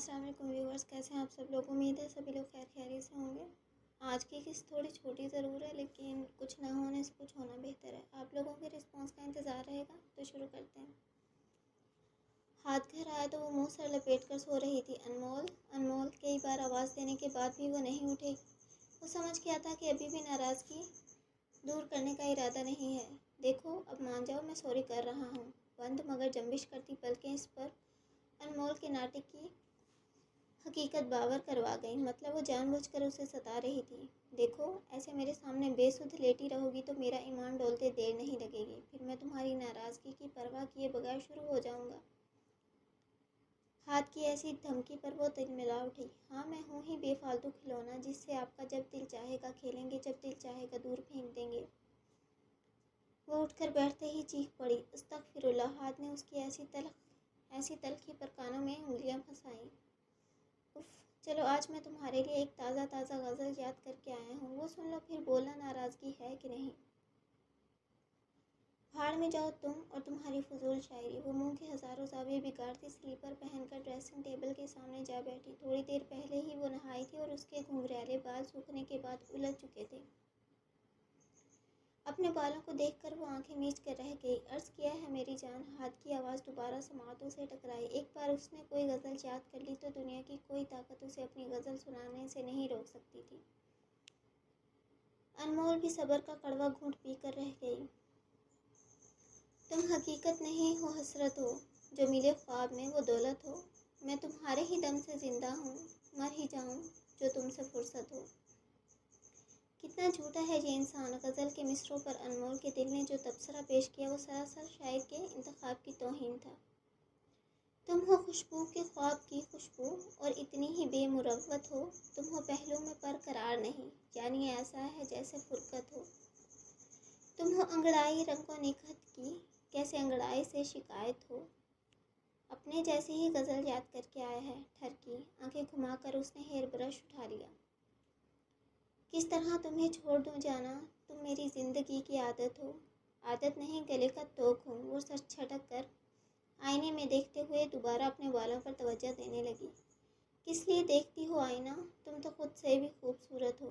السلام علیکم ویورز، کیسے ہیں آپ سب لوگ؟ امید ہے سبھی لوگ خیر خیریت سے ہوں گے۔ آج کی قسط تھوڑی چھوٹی ضرور ہے، لیکن کچھ نہ ہونے سے کچھ ہونا بہتر ہے۔ آپ لوگوں کے رسپانس کا انتظار رہے گا، تو شروع کرتے ہیں۔ ہاتھ گھر آیا تو وہ منہ سر لپیٹ کر سو رہی تھی۔ انمول کئی بار آواز دینے کے بعد بھی وہ نہیں اٹھی۔ وہ سمجھ گیا تھا کہ ابھی بھی ناراضگی دور کرنے کا ارادہ نہیں ہے۔ دیکھو، اب مان جاؤ، میں سوری کر رہا ہوں۔ بند مگر جنبش کرتی پلکیں اس پر انمول کے ناٹک کی حقیقت باور کروا گئی۔ مطلب وہ جان بوجھ کر اسے ستا رہی تھی۔ دیکھو، ایسے میرے سامنے بے سدھ لیٹی رہو گی تو میرا ایمان ڈولتے دیر نہیں لگے گی، پھر میں تمہاری ناراضگی کی پرواہ کیے بغیر شروع ہو جاؤں گا۔ ہاتھ کی ایسی دھمکی پر وہ تلملا اٹھی۔ ہاں، میں ہوں ہی بے فالتو کھلونا، جس سے آپ کا جب دل چاہے گا کھیلیں گے، جب دل چاہے گا دور پھینک دیں گے۔ وہ اٹھ کر بیٹھتے ہی چیخ پڑی، استغفر اللہ۔ ہاتھ نے اس کی ایسی تلخی پر کانوں میں انگلیاں پھنسائیں۔ اف، چلو آج میں تمہارے لیے ایک تازہ غزل یاد کر کے آیا ہوں، وہ سن لو، پھر بولنا ناراضگی ہے کہ نہیں۔ بھاڑ میں جاؤ تم اور تمہاری فضول شاعری۔ وہ منہ کے ہزاروں زاویے بگاڑتی سلیپر پہن کر ڈریسنگ ٹیبل کے سامنے جا بیٹھی۔ تھوڑی دیر پہلے ہی وہ نہائی تھی اور اس کے گھنگریالے بال سوکھنے کے بعد الجھ چکے تھے۔ اپنے بالوں کو دیکھ کر وہ آنکھیں میچ کر رہ گئی۔ عرض کیا ہے میری جان؟ ہاتھ کی آواز دوبارہ سماعتوں سے ٹکرائی۔ ایک بار اس نے کوئی غزل یاد کر لی تو دنیا کی کوئی طاقت اسے اپنی غزل سنانے سے نہیں روک سکتی تھی۔ انمول بھی صبر کا کڑوا گھونٹ پی کر رہ گئی۔ تم حقیقت نہیں ہو، حسرت ہو، جو ملے خواب میں وہ دولت ہو۔ میں تمہارے ہی دم سے زندہ ہوں، مر ہی جاؤں جو تم سے فرصت ہو۔ کتنا جھوٹا ہے یہ انسان۔ غزل کے مصرعوں پر انمول کے دل نے جو تبصرہ پیش کیا وہ سراسر شاعر کے انتخاب کی توہین تھا۔ تم ہو خوشبو کے خواب کی خوشبو اور اتنی ہی بے مروت ہو۔ تم ہو پہلو میں پر قرار نہیں، یعنی ایسا ہے جیسے فرقت ہو۔ تم ہو انگڑائی رنگ و نکھت کی، کیسے انگڑائی سے شکایت ہو۔ اپنے جیسی ہی غزل یاد کر کے آیا ہے، ٹھرکی۔ آنکھیں گھما کر اس نے ہیئر برش اٹھا لیا۔ کس طرح تمہیں چھوڑ دوں جانا، تم میری زندگی کی عادت ہو۔ عادت نہیں، گلے کا توق ہوں۔ وہ سر جھٹک کر آئینے میں دیکھتے ہوئے دوبارہ اپنے بالوں پر توجہ دینے لگی۔ کس لیے دیکھتی ہو آئینہ؟ تم تو خود سے بھی خوبصورت ہو۔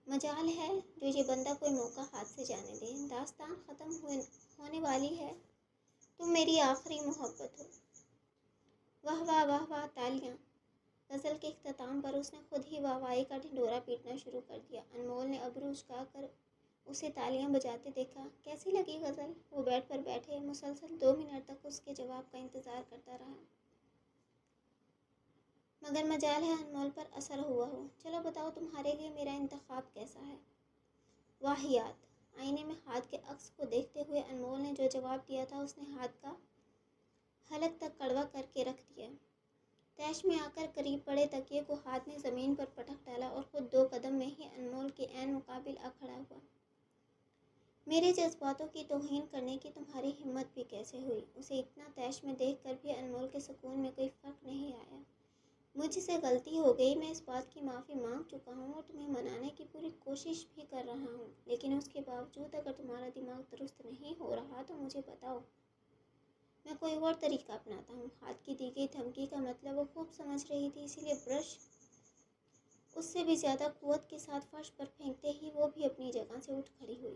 مجال ہے جو یہ بندہ کوئی موقع ہاتھ سے جانے دے۔ داستان ختم ہونے والی ہے، تم میری آخری محبت ہو۔ واہ واہ واہ واہ، تالیاں۔ غزل کے اختتام پر اس نے خود ہی واہ واہی کا ڈھنڈورا پیٹنا شروع کر دیا۔ انمول نے ابرو اچکا کر اسے تالیاں بجاتے دیکھا۔ کیسی لگی غزل؟ وہ بیڈ پر بیٹھے مسلسل 2 منٹ تک اس کے جواب کا انتظار کرتا رہا، مگر مجال ہے انمول پر اثر ہوا ہو۔ چلو بتاؤ، تمہارے لیے میرا انتخاب کیسا ہے؟ واہیات۔ آئینے میں ہاتھ کے عکس کو دیکھتے ہوئے انمول نے جو جواب دیا تھا اس نے ہاتھ کا حلق تک کڑوا کر کے رکھ دیا۔ تیش میں آ کر قریب پڑے تکیے کو ہاتھ نے زمین پر پٹک ڈالا اور خود 2 قدم میں ہی انمول کے عین مقابل آ کھڑا ہوا۔ میرے جذباتوں کی توہین کرنے کی تمہاری ہمت بھی کیسے ہوئی؟ اسے اتنا تیش میں دیکھ کر بھی انمول کے سکون میں کوئی فرق نہیں آیا۔ مجھ سے غلطی ہو گئی، میں اس بات کی معافی مانگ چکا ہوں اور تمہیں منانے کی پوری کوشش بھی کر رہا ہوں، لیکن اس کے باوجود اگر تمہارا دماغ درست نہیں ہو رہا تو مجھے بتاؤ، میں کوئی اور طریقہ اپناتا ہوں۔ ہاتھ کی دی گئی دھمکی کا مطلب وہ خوب سمجھ رہی تھی، اسی لیے برش اس سے بھی زیادہ قوت کے ساتھ فرش پر پھینکتے ہی وہ بھی اپنی جگہ سے اٹھ کھڑی ہوئی۔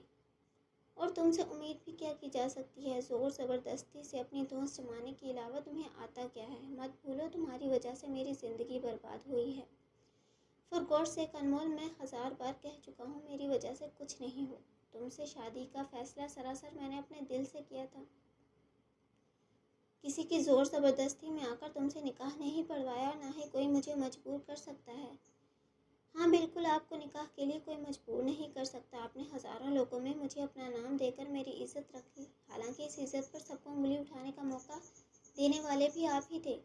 اور تم سے امید بھی کیا کی جا سکتی ہے؟ زور زبردستی سے اپنی دھونس جمانے کے علاوہ تمہیں آتا کیا ہے؟ مت بھولو، تمہاری وجہ سے میری زندگی برباد ہوئی ہے۔ فار گاڈ سیک انمول، میں 1000 بار کہہ چکا ہوں، میری وجہ سے کچھ نہیں ہوا۔ تم سے شادی کا فیصلہ سراسر میں نے اپنے دل سے کیا تھا۔ کسی کی زور زبردستی میں آ کر تم سے نکاح نہیں پڑھوایا اور نہ ہی کوئی مجھے مجبور کر سکتا ہے۔ ہاں بالکل، آپ کو نکاح کے لیے کوئی مجبور نہیں کر سکتا۔ آپ نے ہزاروں لوگوں میں مجھے اپنا نام دے کر میری عزت رکھی، حالانکہ اس عزت پر سب کو انگلی اٹھانے کا موقع دینے والے بھی آپ ہی تھے۔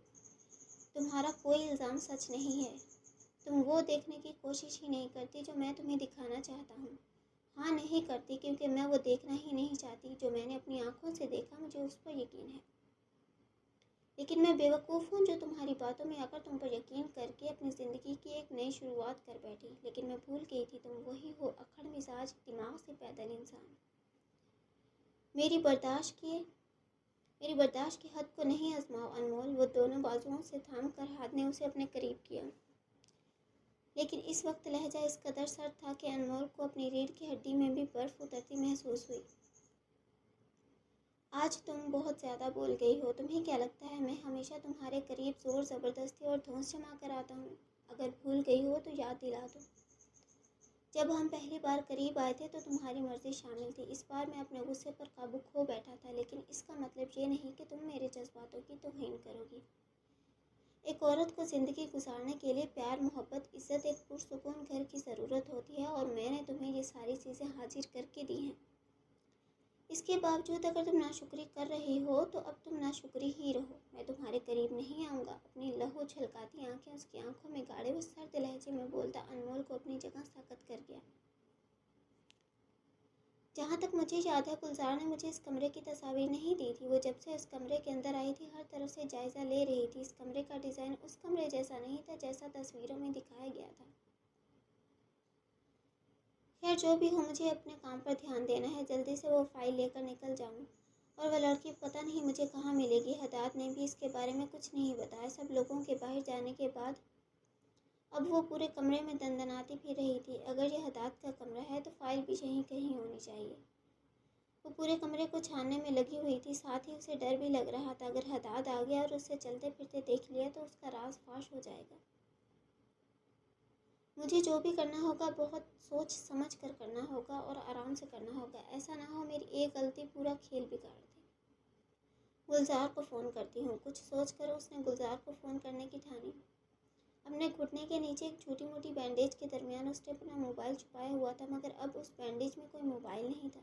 تمہارا کوئی الزام سچ نہیں ہے۔ تم وہ دیکھنے کی کوشش ہی نہیں کرتی جو میں تمہیں دکھانا چاہتا ہوں۔ ہاں نہیں کرتی، کیونکہ میں وہ دیکھنا ہی نہیں چاہتی جو میں نے اپنی آنکھوں سے دیکھا، مجھے اس پر یقین ہے۔ لیکن میں بیوقوف ہوں جو تمہاری باتوں میں آ کر تم پر یقین کر کے اپنی زندگی کی ایک نئی شروعات کر بیٹھی۔ لیکن میں بھول گئی تھی، تم وہی ہو، اکھڑ مزاج، دماغ سے پیدل انسان۔ میری برداشت کیے میری برداشت کی حد کو نہیں آزماؤ انمول، وہ دونوں بازوؤں سے تھام کر ہاتھ نے اسے اپنے قریب کیا، لیکن اس وقت لہجہ اس قدر سرد تھا کہ انمول کو اپنی ریڑھ کی ہڈی میں بھی برف اترتی محسوس ہوئی۔ آج تم بہت زیادہ بول گئی ہو، تمہیں کیا لگتا ہے میں ہمیشہ تمہارے قریب زور زبردستی اور دھونس جما کر آتا ہوں؟ اگر بھول گئی ہو تو یاد دلا دو، جب ہم پہلی بار قریب آئے تھے تو تمہاری مرضی شامل تھی۔ اس بار میں اپنے غصے پر قابو کھو بیٹھا تھا، لیکن اس کا مطلب یہ نہیں کہ تم میرے جذباتوں کی توہین کرو گی۔ ایک عورت کو زندگی گزارنے کے لیے پیار، محبت، عزت، ایک پرسکون گھر کی ضرورت ہوتی ہے، اور میں نے تمہیں یہ ساری چیزیں حاضر کر کے دی ہیں۔ اس کے باوجود اگر تم ناشکری کر رہی ہو تو اب تم ناشکری ہی رہو۔ میں تمہارے قریب نہیں آؤں گا۔ اپنی لہو چھلکاتی آنکھیں اس کی آنکھوں میں گاڑے و سرد لہجے میں بولتا انمول کو اپنی جگہ ساکت کر گیا۔ جہاں تک مجھے یاد ہے گلزار نے مجھے اس کمرے کی تصاویر نہیں دی تھی۔ وہ جب سے اس کمرے کے اندر آئی تھی ہر طرف سے جائزہ لے رہی تھی۔ اس کمرے کا ڈیزائن اس کمرے جیسا نہیں تھا جیسا تصویروں میں دکھایا گیا تھا۔ خیر جو بھی ہو، مجھے اپنے کام پر دھیان دینا ہے، جلدی سے وہ فائل لے کر نکل جاؤں، اور وہ لڑکی پتہ نہیں مجھے کہاں ملے گی۔ حداد نے بھی اس کے بارے میں کچھ نہیں بتایا۔ سب لوگوں کے باہر جانے کے بعد اب وہ پورے کمرے میں دندناتی پھر رہی تھی۔ اگر یہ حداد کا کمرہ ہے تو فائل بھی یہیں کہیں ہونی چاہیے۔ وہ پورے کمرے کو چھاننے میں لگی ہوئی تھی، ساتھ ہی اسے ڈر بھی لگ رہا تھا۔ اگر حداد آ گیا اور اسے چلتے پھرتے دیکھ لیا تو اس کا راز فاش ہو جائے گا۔ مجھے جو بھی کرنا ہوگا بہت سوچ سمجھ کر کرنا ہوگا اور آرام سے کرنا ہوگا، ایسا نہ ہو میری ایک غلطی پورا کھیل بگاڑ دے۔ گلزار کو فون کرتی ہوں، کچھ سوچ کر اس نے گلزار کو فون کرنے کی ٹھانی۔ اپنے گھٹنے کے نیچے ایک چھوٹی موٹی بینڈیج کے درمیان اس نے اپنا موبائل چھپایا ہوا تھا، مگر اب اس بینڈیج میں کوئی موبائل نہیں تھا۔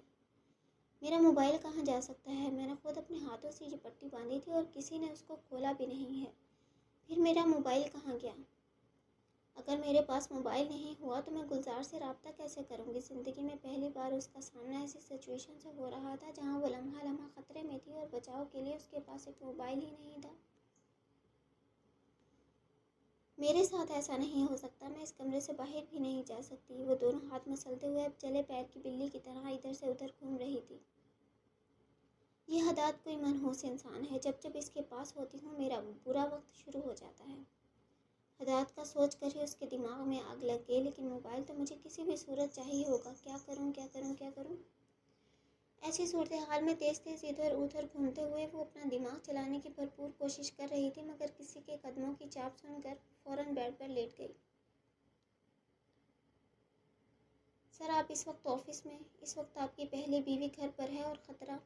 میرا موبائل کہاں جا سکتا ہے؟ میں نے خود اپنے ہاتھوں سے یہ پٹی باندھی تھی اور کسی نے اس کو کھولا بھی نہیں ہے، پھر میرا موبائل کہاں گیا؟ اگر میرے پاس موبائل نہیں ہوا تو میں گلزار سے رابطہ کیسے کروں گی؟ زندگی میں پہلی بار اس کا سامنا ایسی سچویشن سے ہو رہا تھا جہاں وہ لمحہ لمحہ خطرے میں تھی اور بچاؤ کے لیے اس کے پاس ایک موبائل ہی نہیں تھا۔ میرے ساتھ ایسا نہیں ہو سکتا، میں اس کمرے سے باہر بھی نہیں جا سکتی۔ وہ دونوں ہاتھ مسلتے ہوئے اب چلے پیر کی بلی کی طرح ادھر سے ادھر گھوم رہی تھی۔ یہ حداد کوئی منحوس انسان ہے، جب جب اس کے پاس ہوتی ہوں میرا برا وقت شروع ہو جاتا ہے۔ حداد کا سوچ کر ہی اس کے دماغ میں آگ لگ گئی، لیکن موبائل تو مجھے کسی بھی صورت چاہیے ہوگا۔ کیا کروں کیا کروں کیا کروں؟ ایسی صورتحال میں تیز تیز ادھر ادھر گھومتے ہوئے وہ اپنا دماغ چلانے کی بھرپور کوشش کر رہی تھی، مگر کسی کے قدموں کی چاپ سن کر فوراً بیڈ پر لیٹ گئی۔ سر آپ اس وقت آفس میں؟ اس وقت آپ کی پہلی بیوی گھر پر ہے اور خطرہ۔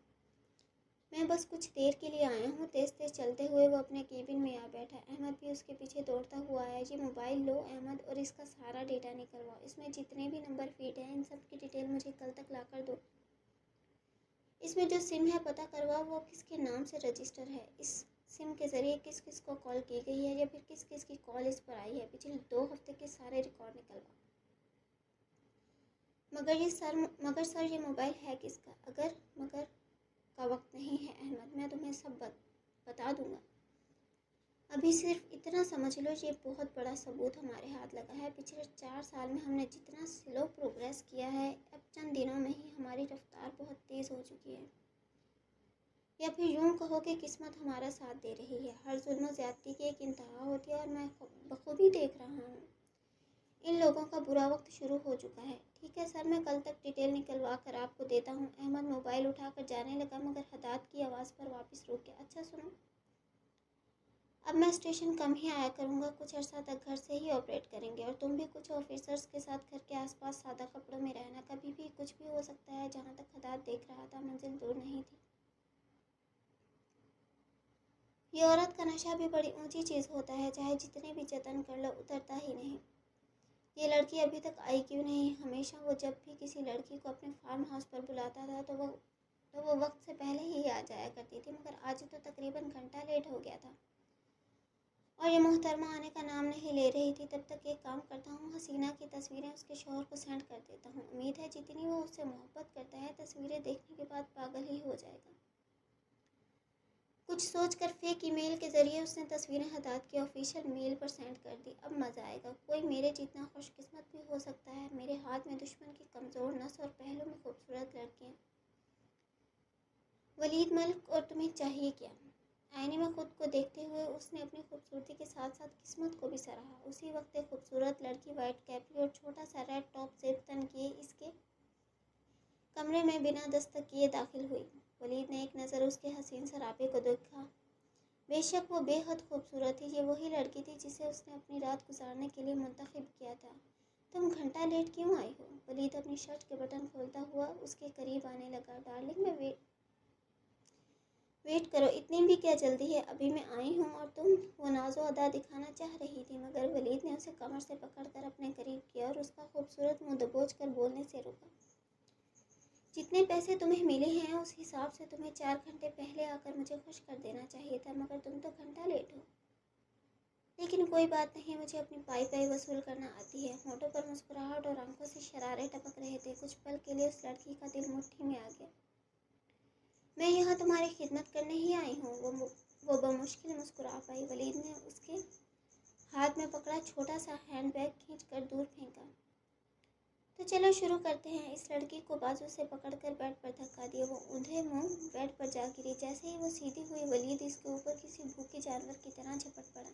میں بس کچھ دیر کے لیے آیا ہوں۔ تیز تیز چلتے ہوئے وہ اپنے کیبن میں آ بیٹھا۔ احمد بھی اس کے پیچھے دوڑتا ہوا آیا۔ یہ موبائل لو احمد اور اس کا سارا ڈیٹا نکلواؤ، اس میں جتنے بھی نمبر فیڈ ہیں ان سب کی ڈیٹیل مجھے کل تک لا کر دو۔ اس میں جو سم ہے پتہ کرواؤ وہ کس کے نام سے رجسٹر ہے، اس سم کے ذریعے کس کس کو کال کی گئی ہے یا پھر کس کس کی کال اس پر آئی ہے، پچھلے 2 ہفتے کے سارے ریکارڈ نکلواؤ۔ مگر سر یہ موبائل ہے کس کا؟ مگر کا وقت نہیں ہے احمد، میں تمہیں سب بتا دوں گا۔ ابھی صرف اتنا سمجھ لو یہ بہت بڑا ثبوت ہمارے ہاتھ لگا ہے۔ پچھلے 4 سال میں ہم نے جتنا سلو پروگریس کیا ہے، اب چند دنوں میں ہی ہماری رفتار بہت تیز ہو چکی ہے، یا پھر یوں کہو کہ قسمت ہمارا ساتھ دے رہی ہے۔ ہر ظلم و زیادتی کی ایک انتہا ہوتی ہے اور میں بخوبی دیکھ رہا ہوں ان لوگوں کا برا وقت شروع ہو چکا ہے۔ ٹھیک ہے سر، میں کل تک ڈیٹیل نکلوا کر آپ کو دیتا ہوں۔ احمد موبائل اٹھا کر جانے لگا، مگر حداد کی آواز پر واپس رک گیا۔ اچھا سنو، اب میں اسٹیشن کم ہی آیا کروں گا، کچھ عرصہ تک گھر سے ہی آپریٹ کریں گے، اور تم بھی کچھ آفیسرز کے ساتھ گھر کے آس پاس سادہ کپڑوں میں رہنا، کبھی بھی کچھ بھی ہو سکتا ہے۔ جہاں تک حداد دیکھ رہا تھا منزل دور نہیں تھی۔ یہ عورت کا نشہ بھی بڑی اونچی چیز ہوتا ہے، چاہے جتنے بھی جتن کر لو اترتا ہی نہیں۔ یہ لڑکی ابھی تک آئی کیوں نہیں؟ ہمیشہ وہ جب بھی کسی لڑکی کو اپنے فارم ہاؤس پر بلاتا تھا تو وہ وقت سے پہلے ہی آ جایا کرتی تھی، مگر آج تو تقریباً گھنٹہ لیٹ ہو گیا تھا اور یہ محترمہ آنے کا نام نہیں لے رہی تھی۔ تب تک ایک کام کرتا ہوں، حسینہ کی تصویریں اس کے شوہر کو سینڈ کر دیتا ہوں، امید ہے جتنی وہ اس سے محبت کرتا ہے تصویریں دیکھنے کے بعد پاگل ہی ہو جائے گا۔ کچھ سوچ کر فیک ای میل کے ذریعے اس نے تصویریں حداد کے آفیشیل میل پر سینڈ کر دی۔ اب مزہ آئے گا، کوئی میرے جتنا خوش قسمت بھی ہو سکتا ہے۔ میرے ہاتھ میں دشمن کی کمزور نس اور پہلو میں خوبصورت لڑکیاں۔ ولید ملک، اور تمہیں چاہیے کیا؟ آئینے میں خود کو دیکھتے ہوئے اس نے اپنی خوبصورتی کے ساتھ ساتھ قسمت کو بھی سراہا۔ اسی وقت ایک خوبصورت لڑکی وائٹ کیپری اور چھوٹا سا ریڈ ٹاپ زیب تن کیے اس کے کمرے میں بنا دستک کیے داخل ہوئی۔ ولید نے ایک نظر اس کے حسین سراپے کو دیکھا۔ بے شک وہ بے حد خوبصورت تھی۔ یہ وہی لڑکی تھی جسے اس نے اپنی رات گزارنے کے لیے منتخب کیا تھا۔ تم گھنٹہ لیٹ کیوں آئی ہو؟ ولید اپنی شرٹ کے بٹن کھولتا ہوا اس کے قریب آنے لگا۔ ڈارلنگ، میں ویٹ کرو، اتنی بھی کیا جلدی ہے؟ ابھی میں آئی ہوں اور تم؟ وہ ناز و ادا دکھانا چاہ رہی تھی، مگر ولید نے اسے کمر سے پکڑ کر اپنے قریب کیا اور اس کا خوبصورت منہ دبوچ کر بولنے سے روکا۔ جتنے پیسے تمہیں ملے ہیں اس حساب سے تمہیں 4 گھنٹے پہلے آ کر مجھے خوش کر دینا چاہیے تھا، مگر تم تو گھنٹہ لیٹ ہو۔ لیکن کوئی بات نہیں، مجھے اپنی پائی وصول کرنا آتی ہے۔ ہونٹوں پر مسکراہٹ اور آنکھوں سے شرارے ٹپک رہے تھے۔ کچھ پل کے لیے اس لڑکی کا دل مٹھی میں آ گیا۔ میں یہاں تمہاری خدمت کرنے ہی آئی ہوں، وہ بمشکل مسکرا پائی۔ ولید نے اس کے ہاتھ میں پکڑا چھوٹا سا ہینڈ بیگ کھینچ کر دور پھینکا۔ تو چلو شروع کرتے ہیں۔ اس لڑکی کو بازو سے پکڑ کر بیڈ پر دھکا دیا۔ وہ اندھے منہ بیڈ پر جا گری۔ جیسے ہی وہ سیدھی ہوئی، ولید اس کے اوپر کسی بھوکے جانور کی طرح جھپٹ پڑا۔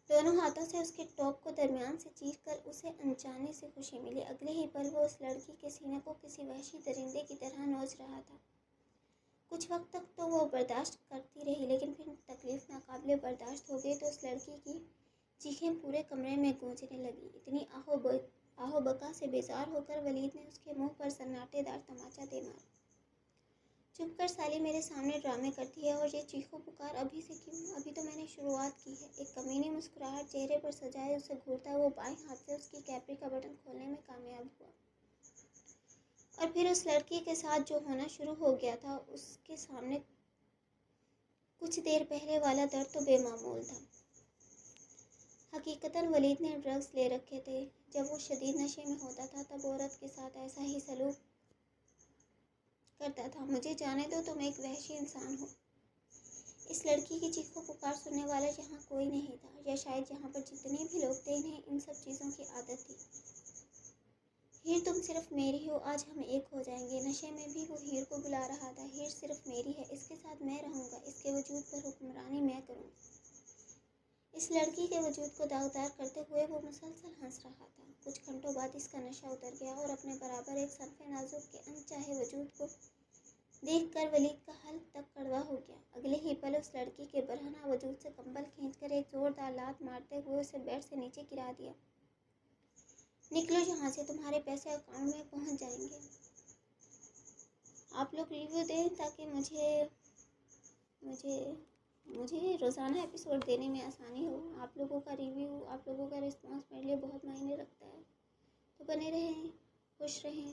دونوں ہاتھوں سے اس کے ٹاپ کو درمیان سے چیر کر اسے انجانے سے خوشی ملی۔ اگلے ہی پل وہ اس لڑکی کے سینے کو کسی وحشی درندے کی طرح نوچ رہا تھا۔ کچھ وقت تک تو وہ برداشت کرتی رہی، لیکن پھر تکلیف ناقابل برداشت ہو گئی تو اس لڑکی کی چیخیں پورے کمرے میں گونجنے لگی۔ اتنی آہو بکا سے بیزار ہو کر ولید نے اس کے منہ پر سناٹے دار تماچا دے مارا۔ چپ کر سالی، میرے سامنے ڈرامے کرتی ہے، اور یہ چیخو پکار ابھی سے کیوں؟ ابھی تو میں نے شروعات کی ہے۔ ایک کمینی مسکراہٹ چہرے پر سجائے اسے گھورتا وہ بائیں ہاتھ سے اس کی کیپری کا بٹن کھولنے میں کامیاب ہوا۔ اور پھر اس لڑکی کے ساتھ جو ہونا شروع ہو گیا تھا، اس کے سامنے کچھ دیر پہلے والا درد تو بے معمول تھا۔ حقیقتاً ولید نے ڈرگز لے رکھے تھے۔ جب وہ شدید نشے میں ہوتا تھا تب عورت کے ساتھ ایسا ہی سلوک کرتا تھا۔ مجھے جانے دو، تم ایک وحشی انسان ہو۔ اس لڑکی کی چیخو پکار سننے والا یہاں کوئی نہیں تھا، یا شاید یہاں پر جتنے بھی لوگ تھے انہیں ان سب چیزوں کی عادت تھی۔ ہیر، تم صرف میری ہو، آج ہم ایک ہو جائیں گے۔ نشے میں بھی وہ ہیر کو بلا رہا تھا۔ ہیر صرف میری ہے، اس کے ساتھ میں رہوں گا، اس کے وجود پر حکمرانی میں کروں گا۔ اس لڑکی کے وجود کو داغدار کرتے ہوئے وہ مسلسل ہنس رہا تھا۔ کچھ گھنٹوں بعد اس کا نشہ اتر گیا اور اپنے برابر ایک صنف نازک کے انچاہے وجود کو دیکھ کر ولید کا حلق تک کڑوا ہو گیا۔ اگلے ہی پل اس لڑکی کے برہنہ وجود سے کمبل کھینچ کر ایک زوردار لات مارتے ہوئے اسے بیڈ سے نیچے گرا دیا۔ نکلو یہاں سے، تمہارے پیسے اکاؤنٹ میں پہنچ جائیں گے۔ آپ لوگ ریویو دیں تاکہ مجھے روزانہ ایپیسوڈ دینے میں آسانی ہو۔ آپ لوگوں کا ریویو، آپ لوگوں کا رسپانس میرے لیے بہت معنی رکھتا ہے۔ تو بنے رہیں، خوش رہیں۔